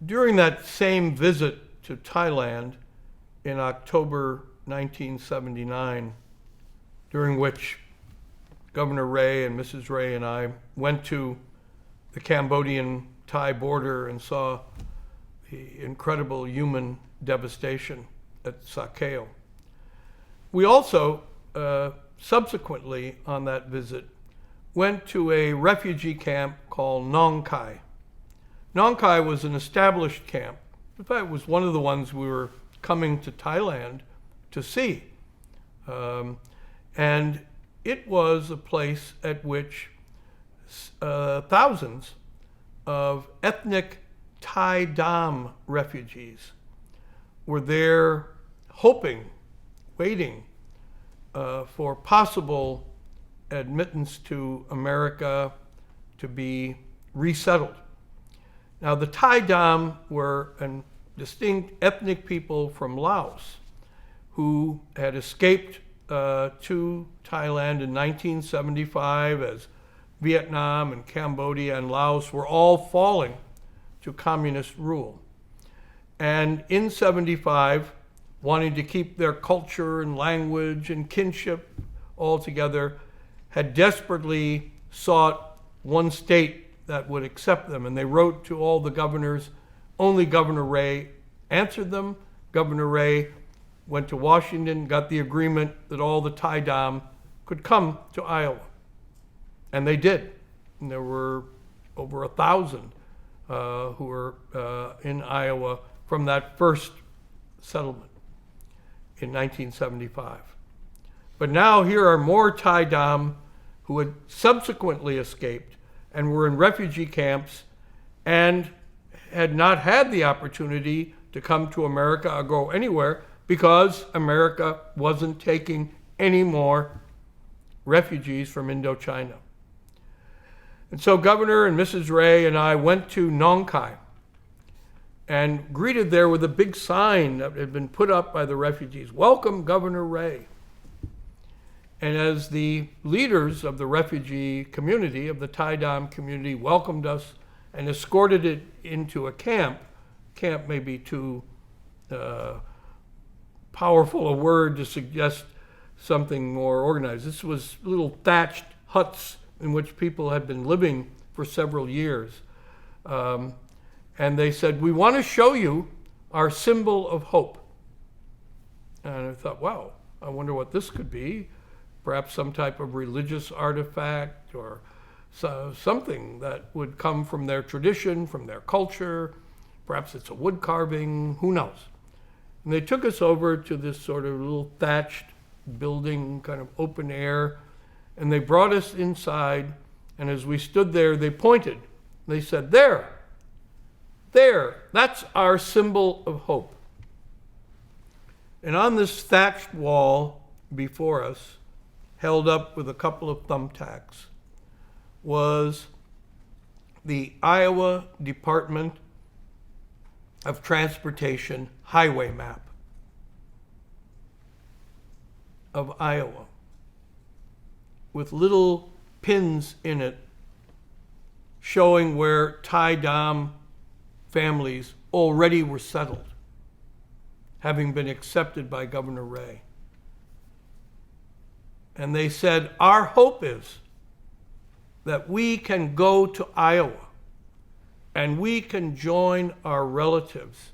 during that same visit to Thailand in October 1979, during which Governor Ray and Mrs. Ray and I went to the Cambodian-Thai border and saw the incredible human devastation at Sakeo. We also, subsequently on that visit, went to a refugee camp called Nong Kahi. Nong Kahi was an established camp. In fact, it was one of the ones we were coming to Thailand to see. And it was a place at which thousands of ethnic Tai Dam refugees were there hoping, waiting for possible admittance to America to be resettled. Now, the Tai Dam were a distinct ethnic people from Laos who had escaped to Thailand in 1975 as Vietnam and Cambodia and Laos were all falling to communist rule. And in 75, wanting to keep their culture and language and kinship all together, had desperately sought one state that would accept them. And they wrote to all the governors. Only Governor Ray answered them. Governor Ray went to Washington, got the agreement that all the Tai Dam could come to Iowa. And they did. And there were over 1,000 who were in Iowa from that first settlement in 1975. But now here are more Tai Dam who had subsequently escaped and were in refugee camps and had not had the opportunity to come to America or go anywhere because America wasn't taking any more refugees from Indochina. And so Governor and Mrs. Ray and I went to Nong Kahi and greeted there with a big sign that had been put up by the refugees, "Welcome, Governor Ray." And as the leaders of the refugee community, of the Tai Dam community, welcomed us and escorted it into a camp may be too powerful a word to suggest something more organized. This was little thatched huts in which people had been living for several years. And they said, "We want to show you our symbol of hope." And I thought, wow, I wonder what this could be. Perhaps some type of religious artifact or something that would come from their tradition, from their culture. Perhaps it's a wood carving, who knows? And they took us over to this sort of little thatched building, kind of open air, and they brought us inside, and as we stood there, they pointed. They said, there, that's our symbol of hope. And on this thatched wall before us, held up with a couple of thumbtacks, was the Iowa Department of Transportation highway map of Iowa, with little pins in it showing where Tai Dam families already were settled, having been accepted by Governor Ray. And they said, our hope is that we can go to Iowa and we can join our relatives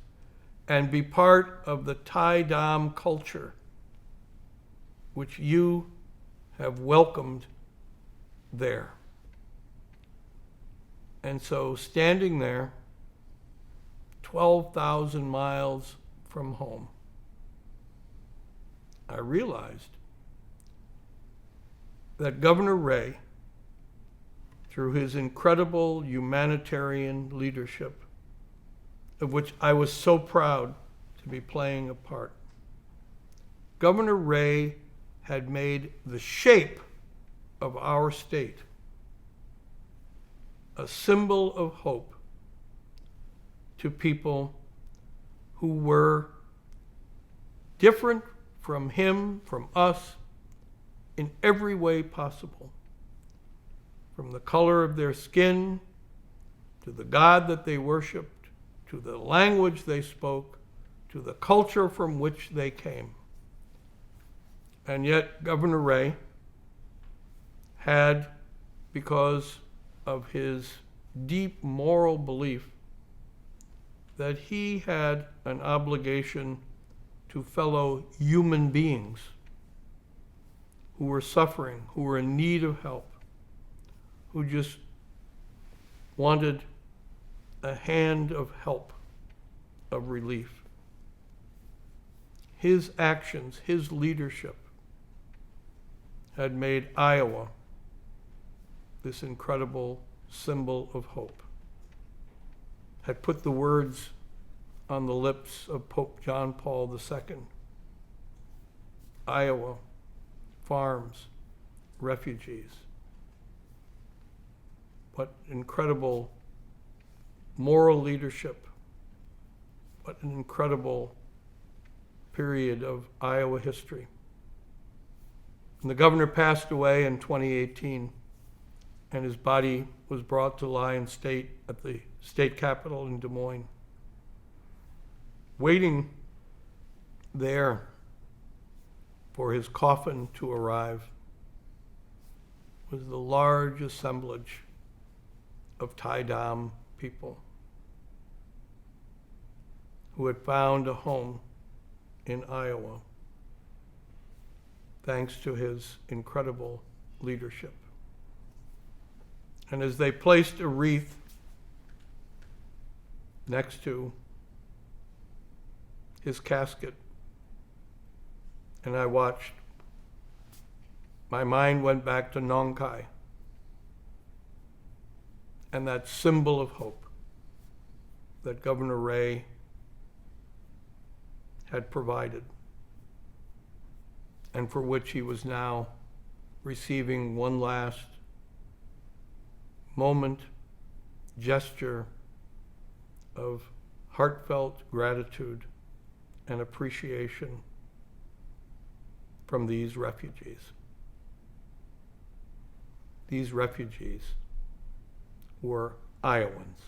and be part of the Tai Dam culture, which you have welcomed there. And so standing there, 12,000 miles from home, I realized that Governor Ray, through his incredible humanitarian leadership, of which I was so proud to be playing a part, Governor Ray had made the shape of our state a symbol of hope to people who were different from him, from us, in every way possible. From the color of their skin, to the God that they worshiped, to the language they spoke, to the culture from which they came. And yet Governor Ray had, because of his deep moral belief that he had an obligation to fellow human beings who were suffering, who were in need of help, who just wanted a hand of help, of relief. His actions, his leadership had made Iowa this incredible symbol of hope, had put the words on the lips of Pope John Paul II. Iowa, farms, refugees. What incredible moral leadership. What an incredible period of Iowa history. And the governor passed away in 2018, and his body was brought to lie in state at the state capitol in Des Moines. Waiting there for his coffin to arrive was the large assemblage of Tai Dam people who had found a home in Iowa thanks to his incredible leadership. And as they placed a wreath next to his casket, and I watched, my mind went back to Nong Kahi and that symbol of hope that Governor Ray had provided, and for which he was now receiving one last moment, gesture of heartfelt gratitude and appreciation from these refugees. These refugees were Iowans.